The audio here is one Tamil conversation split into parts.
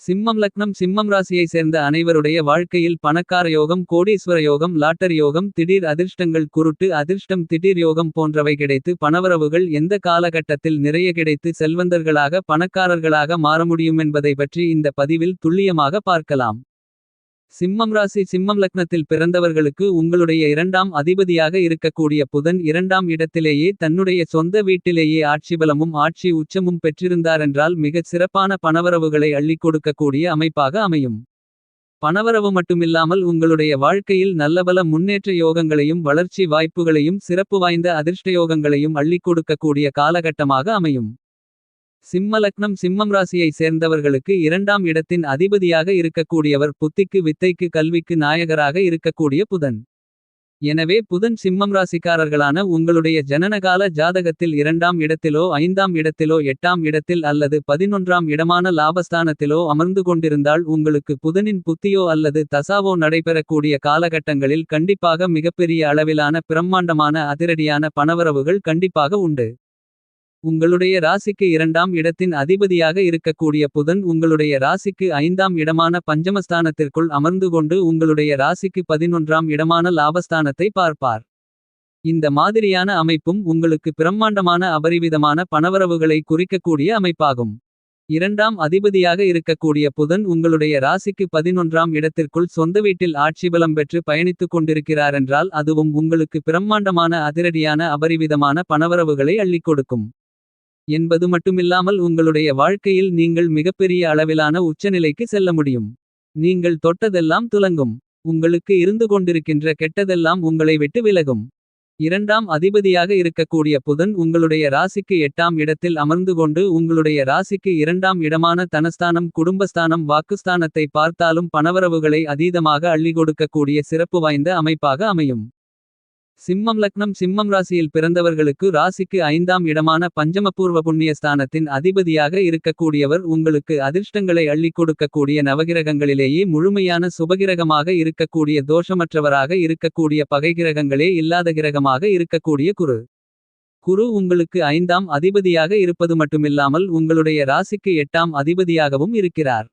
சிம்மம் லக்னம் சிம்மம் ராசியை சேர்ந்த அனைவருடைய வாழ்க்கையில் பணக்கார யோகம், கோடீஸ்வர யோகம், லாட்டரி யோகம், திடீர் அதிர்ஷ்டங்கள், குருட்டு அதிர்ஷ்டம், திடீர் யோகம் போன்றவை கிடைத்து பணவரவுகள் எந்த காலகட்டத்தில் நிறைய கிடைத்து செல்வந்தர்களாக பணக்காரர்களாக மாற முடியும் என்பதை பற்றி இந்த பதிவில் துல்லியமாக பார்க்கலாம். சிம்மம் ராசி சிம்மம் லக்னத்தில் பிறந்தவர்களுக்கு உங்களுடைய இரண்டாம் அதிபதியாக இருக்கக்கூடிய புதன் இரண்டாம் இடத்திலேயே தன்னுடைய சொந்த வீட்டிலேயே ஆட்சிபலமும் ஆட்சி உச்சமும் பெற்றிருந்தாரென்றால் மிகச் சிறப்பான பணவரவுகளை அள்ளிக் கொடுக்கக்கூடிய அமைப்பாக அமையும். பணவரவு மட்டுமில்லாமல் உங்களுடைய வாழ்க்கையில் நல்லபல முன்னேற்ற யோகங்களையும் வளர்ச்சி வாய்ப்புகளையும் சிறப்பு வாய்ந்த அதிர்ஷ்டயோகங்களையும் அள்ளிக் கொடுக்கக்கூடிய காலகட்டமாக அமையும். சிம்ம லக்னம் சிம்மம் ராசியை சேர்ந்தவர்களுக்கு இரண்டாம் இடத்தின் அதிபதியாக இருக்கக்கூடியவர் புத்திக்கு வித்தைக்கு கல்விக்கு நாயகராக இருக்கக்கூடிய புதன். எனவே புதன் சிம்மம் ராசிக்காரர்களான உங்களுடைய ஜனனகால ஜாதகத்தில் இரண்டாம் இடத்திலோ ஐந்தாம் இடத்திலோ எட்டாம் இடத்தில் அல்லது 11ஆம் இடமான லாபஸ்தானத்திலோ அமர்ந்து கொண்டிருந்தால் உங்களுக்கு புதனின் புத்தியோ அல்லது தசாவோ நடைபெறக்கூடிய காலகட்டங்களில் கண்டிப்பாக மிகப்பெரிய அளவிலான பிரம்மாண்டமான அதிரடியான பணவரவுகள் கண்டிப்பாக உண்டு. உங்களுடைய ராசிக்கு இரண்டாம் இடத்தின் அதிபதியாக இருக்கக்கூடிய புதன் உங்களுடைய ராசிக்கு ஐந்தாம் இடமான பஞ்சமஸ்தானத்திற்குள் அமர்ந்து கொண்டு உங்களுடைய ராசிக்கு 11ஆம் இடமான லாபஸ்தானத்தை பார்ப்பார். இந்த மாதிரியான அமைப்பும் உங்களுக்கு பிரம்மாண்டமான அபரிவிதமான பணவரவுகளை குறிக்கக்கூடிய அமைப்பாகும். இரண்டாம் அதிபதியாக இருக்கக்கூடிய புதன் உங்களுடைய ராசிக்கு 11ஆம் இடத்திற்குள் சொந்த வீட்டில் ஆட்சிபலம் பெற்று பயணித்துக் கொண்டிருக்கிறாரென்றால் அதுவும் உங்களுக்கு பிரம்மாண்டமான அதிரடியான அபரிவிதமான பணவரவுகளை அள்ளிக் கொடுக்கும் என்பது மட்டுமில்லாமல் உங்களுடைய வாழ்க்கையில் நீங்கள் மிகப்பெரிய அளவிலான உச்சநிலைக்கு செல்ல முடியும். நீங்கள் தொட்டதெல்லாம் துலங்கும். உங்களுக்கு இருந்து கொண்டிருக்கின்ற கெட்டதெல்லாம் உங்களை விட்டு விலகும். இரண்டாம் அதிபதியாக இருக்கக்கூடிய புதன் உங்களுடைய ராசிக்கு 8ஆம் இடத்தில் அமர்ந்து கொண்டு உங்களுடைய ராசிக்கு இரண்டாம் இடமான தனஸ்தானம் குடும்பஸ்தானம் வாக்குஸ்தானத்தை பார்த்தாலும் பணவரவுகளை அதீதமாக அள்ளி கொடுக்கக்கூடிய சிறப்பு வாய்ந்த அமைப்பாக அமையும். சிம்மம் லக்னம் சிம்மம் ராசியில் பிறந்தவர்களுக்கு ராசிக்கு ஐந்தாம் இடமான பஞ்சமபூர்வ புண்ணியஸ்தானத்தின் அதிபதியாக இருக்கக்கூடியவர் உங்களுக்கு அதிர்ஷ்டங்களை அள்ளிக் கொடுக்கக்கூடிய நவகிரகங்களிலேயே முழுமையான சுபகிரகமாக இருக்கக்கூடிய தோஷமற்றவராக இருக்கக்கூடிய பகைகிரகங்களே இல்லாத கிரகமாக இருக்கக்கூடிய குரு. குரு உங்களுக்கு ஐந்தாம் அதிபதியாக இருப்பது மட்டுமில்லாமல் உங்களுடைய ராசிக்கு 8ஆம் அதிபதியாகவும் இருக்கிறார்.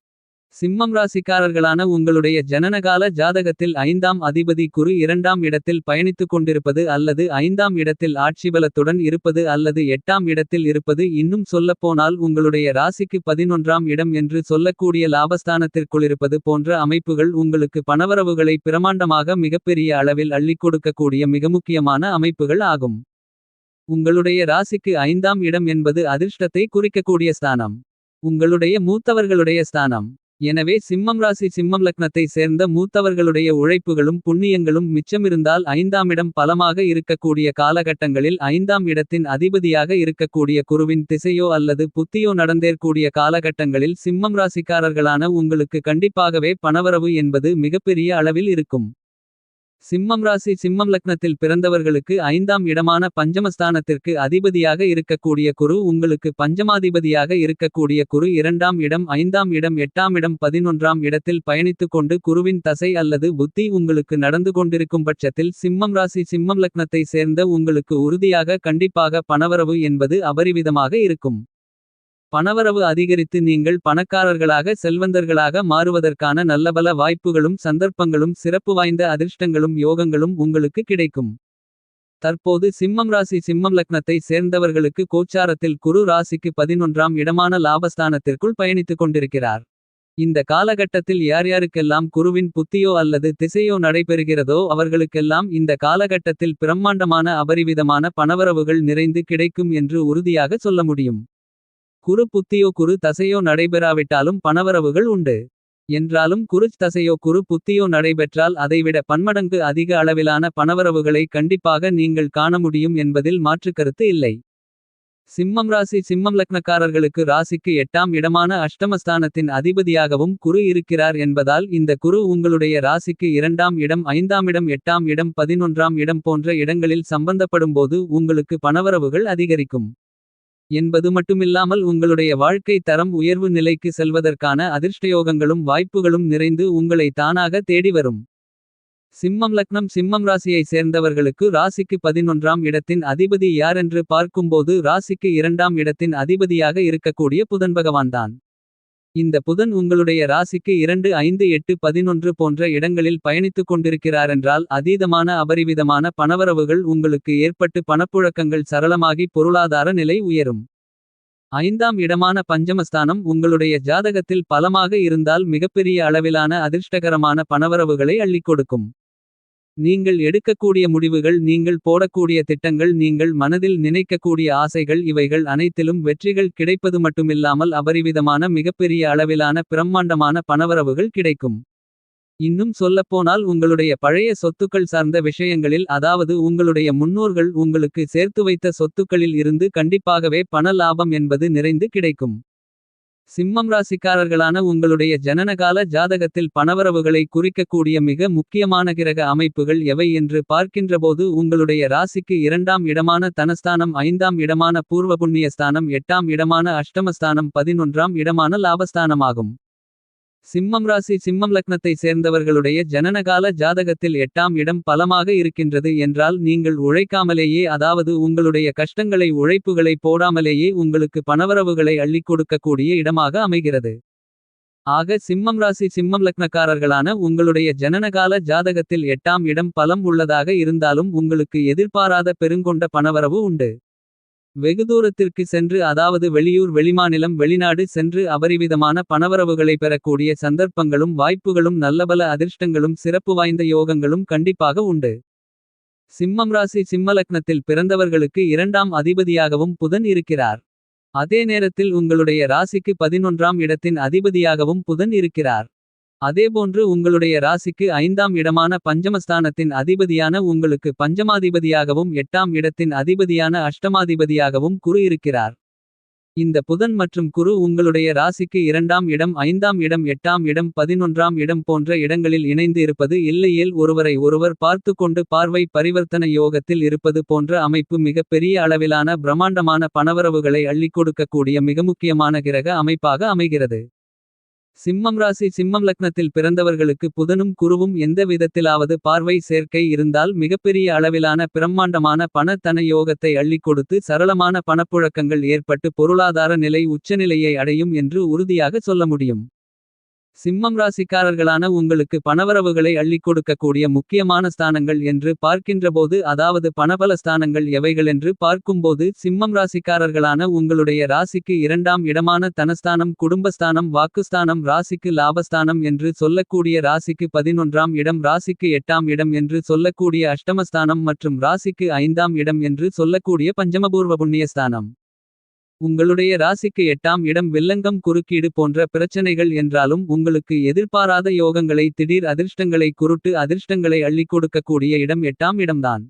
சிம்மம் ராசிக்காரர்களான உங்களுடைய ஜனனகால ஜாதகத்தில் ஐந்தாம் அதிபதி குரு இரண்டாம் இடத்தில் பயணித்துக் கொண்டிருப்பது அல்லது ஐந்தாம் இடத்தில் ஆட்சிபலத்துடன் இருப்பது அல்லது 8ஆம் இடத்தில் இருப்பது இன்னும் சொல்லப்போனால் உங்களுடைய ராசிக்கு 11ஆம் இடம் என்று சொல்லக்கூடிய லாபஸ்தானத்திற்குள்ளிருப்பது போன்ற அமைப்புகள் உங்களுக்கு பணவரவுகளை பிரமாண்டமாக மிகப்பெரிய அளவில் அள்ளிக் கொடுக்கக்கூடிய மிக முக்கியமான அமைப்புகள் ஆகும். உங்களுடைய ராசிக்கு ஐந்தாம் இடம் என்பது அதிர்ஷ்டத்தை குறிக்கக்கூடிய ஸ்தானம். உங்களுடைய மூத்தவர்களுடைய ஸ்தானம். எனவே சிம்மம் ராசி சிம்மம் லக்னத்தை சேர்ந்த மூத்தவர்களுடைய உழைப்புகளும் புண்ணியங்களும் மிச்சமிருந்தால் ஐந்தாமிடம் பலமாக இருக்கக்கூடிய காலகட்டங்களில் ஐந்தாம் இடத்தின் அதிபதியாக இருக்கக்கூடிய குருவின் திசையோ அல்லது புத்தியோ நடந்தேறக்கூடிய காலகட்டங்களில் சிம்மம் ராசிக்காரர்களான உங்களுக்கு கண்டிப்பாகவே பணவரவு என்பது மிகப்பெரிய அளவில் இருக்கும். சிம்மம் ராசி சிம்மம் லக்னத்தில் பிறந்தவர்களுக்கு ஐந்தாம் இடமான பஞ்சமஸ்தானத்திற்கு அதிபதியாக இருக்கக்கூடிய குரு உங்களுக்கு பஞ்சமாதிபதியாக இருக்கக்கூடிய குரு இரண்டாம் இடம் ஐந்தாம் இடம் 8ஆம் இடம் 11ஆம் இடத்தில் பயணித்துக் கொண்டு குருவின் தசை அல்லது புத்தி உங்களுக்கு நடந்து கொண்டிருக்கும் பட்சத்தில் சிம்மம் ராசி சிம்மம் லக்னத்தை சேர்ந்த உங்களுக்கு உறுதியாக கண்டிப்பாக பணவரவு என்பது அபரிவிதமாக இருக்கும். பணவரவு அதிகரித்து நீங்கள் பணக்காரர்களாக செல்வந்தர்களாக மாறுவதற்கான நல்லபல வாய்ப்புகளும் சந்தர்ப்பங்களும் சிறப்பு வாய்ந்த அதிர்ஷ்டங்களும் யோகங்களும் உங்களுக்கு கிடைக்கும். தற்போது சிம்மம் ராசி சிம்மம் லக்னத்தை சேர்ந்தவர்களுக்கு கோச்சாரத்தில் குரு ராசிக்கு 11ஆம் இடமான லாபஸ்தானத்திற்குள் பயணித்துக் கொண்டிருக்கிறார். இந்த காலகட்டத்தில் யார் யாருக்கெல்லாம் குருவின் புத்தியோ அல்லது திசையோ நடைபெறுகிறதோ அவர்களுக்கெல்லாம் இந்த காலகட்டத்தில் பிரம்மாண்டமான அபரிவிதமான பணவரவுகள் நிறைந்து கிடைக்கும் என்று உறுதியாக சொல்ல முடியும். குரு புத்தியோ குரு தசையோ நடைபெறாவிட்டாலும் பணவரவுகள் உண்டு. என்றாலும் குரு தசையோ குரு புத்தியோ நடைபெற்றால் அதைவிட பன்மடங்கு அதிக அளவிலான பணவரவுகளை கண்டிப்பாக நீங்கள் காண முடியும் என்பதில் மாற்றுக்கருத்து இல்லை. சிம்மம் ராசி சிம்மம் லக்னக்காரர்களுக்கு ராசிக்கு 8ஆம் இடமான அஷ்டமஸ்தானத்தின் அதிபதியாகவும் குரு இருக்கிறார் என்பதால் இந்த குரு உங்களுடைய ராசிக்கு இரண்டாம் இடம் ஐந்தாம் இடம் 8ஆம் இடம் 11ஆம் இடம் போன்ற இடங்களில் சம்பந்தப்படும்போது உங்களுக்கு பணவரவுகள் அதிகரிக்கும் என்பது மட்டுமில்லாமல் உங்களுடைய வாழ்க்கை தரம் உயர்வு நிலைக்கு செல்வதற்கான அதிர்ஷ்டயோகங்களும் வாய்ப்புகளும் நிறைந்து உங்களை தானாக தேடி வரும். சிம்மம் லக்னம் சிம்மம் ராசியை சேர்ந்தவர்களுக்கு ராசிக்கு 11ஆம் இடத்தின் அதிபதி யாரென்று பார்க்கும்போது ராசிக்கு இரண்டாம் இடத்தின் அதிபதியாக இருக்கக்கூடிய புதன் பகவான்தான். இந்த புதன் உங்களுடைய ராசிக்கு 2 5 8 11 போன்ற இடங்களில் பயணித்துக் கொண்டிருக்கிறாரென்றால் அதீதமான அபரிவிதமான பணவரவுகள் உங்களுக்கு ஏற்பட்டு பணப்புழக்கங்கள் சரளமாகி பொருளாதார நிலை உயரும். 5ஆம் இடமான பஞ்சமஸ்தானம் உங்களுடைய ஜாதகத்தில் பலமாக இருந்தால் மிகப்பெரிய அளவிலான அதிர்ஷ்டகரமான பணவரவுகளை அள்ளிக் கொடுக்கும். நீங்கள் எடுக்கக்கூடிய முடிவுகள், நீங்கள் போடக்கூடிய திட்டங்கள், நீங்கள் மனதில் நினைக்கக்கூடிய ஆசைகள், இவைகள் அனைத்திலும் வெற்றிகள் கிடைப்பது மட்டுமில்லாமல் அபரிவிதமான மிகப்பெரிய அளவிலான பிரம்மாண்டமான பணவரவுகள் கிடைக்கும். இன்னும் சொல்லப்போனால் உங்களுடைய பழைய சொத்துக்கள் சார்ந்த விஷயங்களில், அதாவது உங்களுடைய முன்னோர்கள் உங்களுக்கு சேர்த்து வைத்த சொத்துக்களில் இருந்து கண்டிப்பாகவே பண லாபம் என்பது நிறைந்து கிடைக்கும். சிம்மம் ராசிக்காரர்களான உங்களுடைய ஜனனகால ஜாதகத்தில் பணவரவுகளை குறிக்கக்கூடிய மிக முக்கியமான கிரக அமைப்புகள் எவை என்று பார்க்கின்றபோது உங்களுடைய ராசிக்கு 2ஆம் இடமான தனஸ்தானம், 5ஆம் இடமான பூர்வ புண்ணியஸ்தானம், 8ஆம் இடமான அஷ்டமஸ்தானம், 11ஆம் இடமான லாபஸ்தானமாகும். சிம்மம் ராசி சிம்மம் லக்னத்தை சேர்ந்தவர்களுடைய ஜனனகால ஜாதகத்தில் 8ஆம் இடம் பலமாக இருக்கின்றது என்றால் நீங்கள் உழைக்காமலேயே, அதாவது உங்களுடைய கஷ்டங்களை உழைப்புகளை போடாமலேயே உங்களுக்கு பணவரவுகளை அள்ளிக் கொடுக்கக்கூடிய இடமாக அமைகிறது. ஆக சிம்மம் ராசி சிம்மம் லக்னக்காரர்களான உங்களுடைய ஜனனகால ஜாதகத்தில் 8ஆம் இடம் பலம் உள்ளதாக இருந்தாலும் உங்களுக்கு எதிர்பாராத பெருங்கொண்ட பணவரவு உண்டு. வெகு தூரத்திற்கு சென்று, அதாவது வெளியூர், வெளிமாநிலம், வெளிநாடு சென்று அபரிவிதமான பணவரவுகளை பெறக்கூடிய சந்தர்ப்பங்களும் வாய்ப்புகளும் நல்லபல அதிர்ஷ்டங்களும் சிறப்பு வாய்ந்த யோகங்களும் கண்டிப்பாக உண்டு. சிம்மம் ராசி சிம்ம லக்னத்தில் பிறந்தவர்களுக்கு 2ஆம் அதிபதியாகவும் புதன் இருக்கிறார். அதே நேரத்தில் உங்களுடைய ராசிக்கு 11ஆம் இடத்தின் அதிபதியாகவும் புதன் இருக்கிறார். அதேபோன்று உங்களுடைய ராசிக்கு 5ஆம் இடமான பஞ்சமஸ்தானத்தின் அதிபதியான உங்களுக்கு பஞ்சமாதிபதியாகவும் 8ஆம் இடத்தின் அதிபதியான அஷ்டமாதிபதியாகவும் குரு இருக்கிறார். இந்த புதன் மற்றும் குரு உங்களுடைய ராசிக்கு 2ஆம் இடம், 5ஆம் இடம், 8ஆம் இடம், 11ஆம் இடம் போன்ற இடங்களில் இணைந்து இருப்பது, இல்லையேல் ஒருவரை ஒருவர் பார்த்து கொண்டு பார்வை பரிவர்த்தன யோகத்தில் இருப்பது போன்ற அமைப்பு மிக பெரிய அளவிலான பிரம்மாண்டமான பணவரவுகளை அள்ளிக் கொடுக்கக்கூடிய மிக முக்கியமான கிரக அமைப்பாக அமைகிறது. சிம்மம் ராசி சிம்மம் லக்னத்தில் பிறந்தவர்களுக்கு புதனும் குருவும் எந்த விதத்திலாவது பார்வை சேர்க்கை இருந்தால் மிகப்பெரிய அளவிலான பிரம்மாண்டமான பண தன யோகத்தை அள்ளிக் கொடுத்து சரளமான பணப்புழக்கங்கள் ஏற்பட்டு பொருளாதார நிலை உச்சநிலையை அடையும் என்று உறுதியாக சொல்ல முடியும். சிம்மம் ராசிக்காரர்களான உங்களுக்கு பணவரவுகளை அள்ளிக் கொடுக்கக்கூடிய முக்கியமான ஸ்தானங்கள் என்று பார்க்கின்றபோது, அதாவது பணபல ஸ்தானங்கள் எவைகளென்று பார்க்கும்போது, சிம்மம் ராசிக்காரர்களான உங்களுடைய ராசிக்கு 2ஆம் இடமான தனஸ்தானம், குடும்பஸ்தானம், வாக்குஸ்தானம், ராசிக்கு லாபஸ்தானம் என்று சொல்லக்கூடிய ராசிக்கு 11ஆம் இடம், ராசிக்கு 8ஆம் இடம் என்று சொல்லக்கூடிய அஷ்டமஸ்தானம் மற்றும் ராசிக்கு 5ஆம் இடம் என்று சொல்லக்கூடிய பஞ்சமபூர்வ புண்ணியஸ்தானம். உங்களுடைய ராசிக்கு 8ஆம் இடம் வில்லங்கம், குறுக்கீடு போன்ற பிரச்சனைகள் என்றாலும் உங்களுக்கு எதிர்பாராத யோகங்களை, திடீர் அதிர்ஷ்டங்களை, குருட்டு அதிர்ஷ்டங்களை அள்ளிக் கொடுக்கக்கூடிய இடம் 8ஆம் இடம்தான்.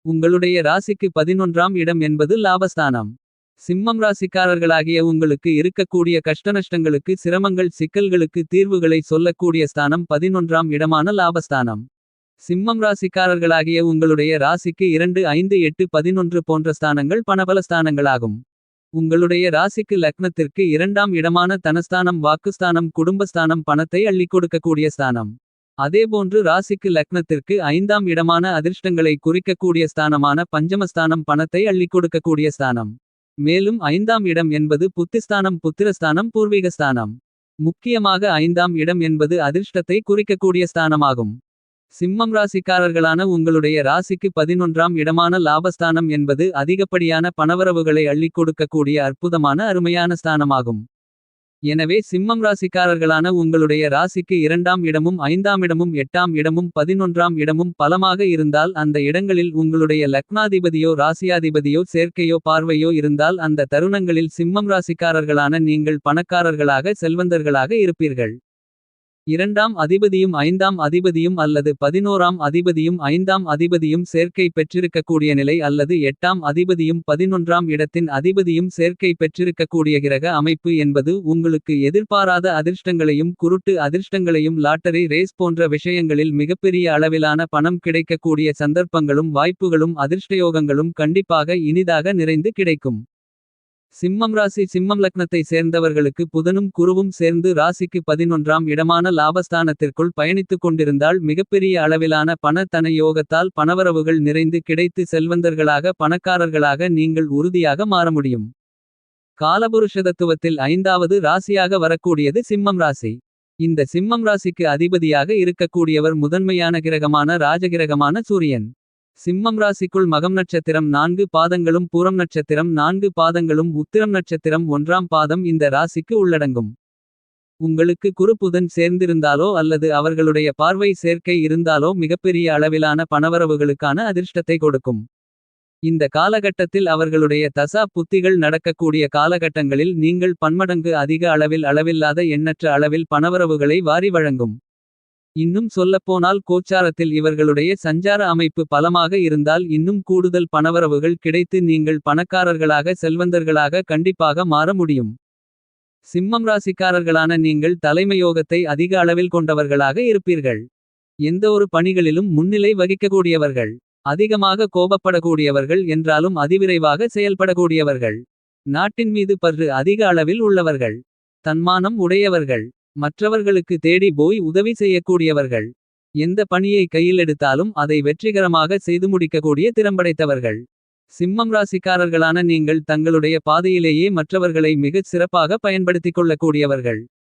உங்களுடைய ராசிக்கு 11ஆம் இடம் என்பது லாபஸ்தானம். சிம்மம் ராசிக்காரர்களாகிய உங்களுக்கு இருக்கக்கூடிய கஷ்டநஷ்டங்களுக்கு, சிரமங்கள், சிக்கல்களுக்கு தீர்வுகளை சொல்லக்கூடிய ஸ்தானம் 11ஆம் இடமான லாபஸ்தானம். சிம்மம் ராசிக்காரர்களாகிய உங்களுடைய ராசிக்கு 2 5 8 11 போன்ற ஸ்தானங்கள் பணபல ஸ்தானங்களாகும். உங்களுடைய ராசிக்கு லக்னத்திற்கு 2ஆம் இடமான தனஸ்தானம், வாக்குஸ்தானம், குடும்பஸ்தானம் பணத்தை அள்ளிக் கொடுக்கக்கூடிய ஸ்தானம். அதேபோன்று ராசிக்கு லக்னத்திற்கு 5ஆம் இடமான அதிர்ஷ்டங்களை குறிக்கக்கூடிய ஸ்தானமான பஞ்சமஸ்தானம் பணத்தை அள்ளிக் கொடுக்கக்கூடிய ஸ்தானம். மேலும் 5ஆம் இடம் என்பது புத்திஸ்தானம், புத்திரஸ்தானம், பூர்வீகஸ்தானம். முக்கியமாக 5ஆம் இடம் என்பது அதிர்ஷ்டத்தை குறிக்கக்கூடிய ஸ்தானமாகும். சிம்மம் ராசிக்காரர்களான உங்களுடைய ராசிக்கு 11ஆம் இடமான லாபஸ்தானம் என்பது அதிகப்படியான பணவரவுகளை அள்ளிக் கொடுக்கக்கூடிய அற்புதமான அருமையான ஸ்தானமாகும். எனவே சிம்மம் ராசிக்காரர்களான உங்களுடைய ராசிக்கு 2ஆம் இடமும் 5ஆம் இடமும் 8ஆம் இடமும் 11ஆம் இடமும் பலமாக இருந்தால், அந்த இடங்களில் உங்களுடைய லக்னாதிபதியோ ராசியாதிபதியோ சேர்க்கையோ பார்வையோ இருந்தால், அந்த தருணங்களில் சிம்மம் ராசிக்காரர்களான நீங்கள் பணக்காரர்களாக, செல்வந்தர்களாக இருப்பீர்கள். 2ஆம் அதிபதியும் 5ஆம் அதிபதியும் அல்லது 11ஆம் அதிபதியும் 5ஆம் அதிபதியும் சேர்க்கை பெற்றிருக்கக்கூடிய நிலை, அல்லது 8ஆம் அதிபதியும் 11ஆம் இடத்தின் அதிபதியும் சேர்க்கை பெற்றிருக்கக்கூடிய கிரக அமைப்பு என்பது உங்களுக்கு எதிர்பாராத அதிர்ஷ்டங்களையும், குருட்டு அதிர்ஷ்டங்களையும், லாட்டரி ரேஸ் போன்ற விஷயங்களில் மிகப்பெரிய அளவிலான பணம் கிடைக்கக்கூடிய சந்தர்ப்பங்களும் வாய்ப்புகளும் அதிர்ஷ்டயோகங்களும் கண்டிப்பாக இனிதாக நிறைந்து கிடைக்கும். சிம்மம் ராசி சிம்மம் லக்னத்தை சேர்ந்தவர்களுக்கு புதனும் குருவும் சேர்ந்து ராசிக்கு 11ஆம் இடமான லாபஸ்தானத்திற்குள் பயணித்துக் கொண்டிருந்தால் மிகப்பெரிய அளவிலான பண தன யோகத்தால் பணவரவுகள் நிறைந்து கிடைத்து செல்வந்தர்களாக, பணக்காரர்களாக நீங்கள் உறுதியாக மாற முடியும். காலபுருஷ தத்துவத்தில் ஐந்தாவது ராசியாக வரக்கூடியது சிம்மம் ராசி. இந்த சிம்மம் ராசிக்கு அதிபதியாக இருக்கக்கூடியவர் முதன்மையான கிரகமான ராஜகிரகமான சூரியன். சிம்மம் ராசிக்குள் மகம் நட்சத்திரம் 4 பாதங்களும் பூரம் நட்சத்திரம் 4 பாதங்களும் உத்திரம் நட்சத்திரம் 1ஆம் பாதம் இந்த ராசிக்கு உள்ளடங்கும். உங்களுக்கு குரு புதன் சேர்ந்திருந்தாலோ அல்லது அவர்களுடைய பார்வை சேர்க்கை இருந்தாலோ மிகப்பெரிய அளவிலான பணவரவுகளுக்கான அதிர்ஷ்டத்தை கொடுக்கும். இந்த காலகட்டத்தில் அவர்களுடைய தசா புத்திகள் நடக்கக்கூடிய காலகட்டங்களில் நீங்கள் பன்மடங்கு அதிக அளவில்லாத எண்ணற்ற அளவில் பணவரவுகளை வாரி வழங்கும். இன்னும் சொல்லப்போனால் கோச்சாரத்தில் இவர்களுடைய சஞ்சார அமைப்பு பலமாக இருந்தால் இன்னும் கூடுதல் பணவரவுகள் கிடைத்து நீங்கள் பணக்காரர்களாக செல்வந்தர்களாக கண்டிப்பாக மாற முடியும். சிம்மம் ராசிக்காரர்களான நீங்கள் தலைமையோகத்தை அதிக அளவில் கொண்டவர்களாக இருப்பீர்கள். எந்த ஒரு பணிகளிலும் முன்னிலை வகிக்கக்கூடியவர்கள். அதிகமாக கோபப்படக்கூடியவர்கள் என்றாலும் அதிவிரைவாக செயல்படக்கூடியவர்கள். நாட்டின் மீது பற்று அதிக அளவில் உள்ளவர்கள். தன்மானம் உடையவர்கள். மற்றவர்களுக்கு தேடி போய் உதவி செய்யக்கூடியவர்கள். எந்த பணியை கையில் எடுத்தாலும் அதை வெற்றிகரமாக செய்து முடிக்கக்கூடிய திறம்படைத்தவர்கள். சிம்மம் ராசிக்காரர்களான நீங்கள் தங்களுடைய பாதையிலேயே மற்றவர்களை மிகச் சிறப்பாக பயன்படுத்திக் கொள்ளக்கூடியவர்கள்.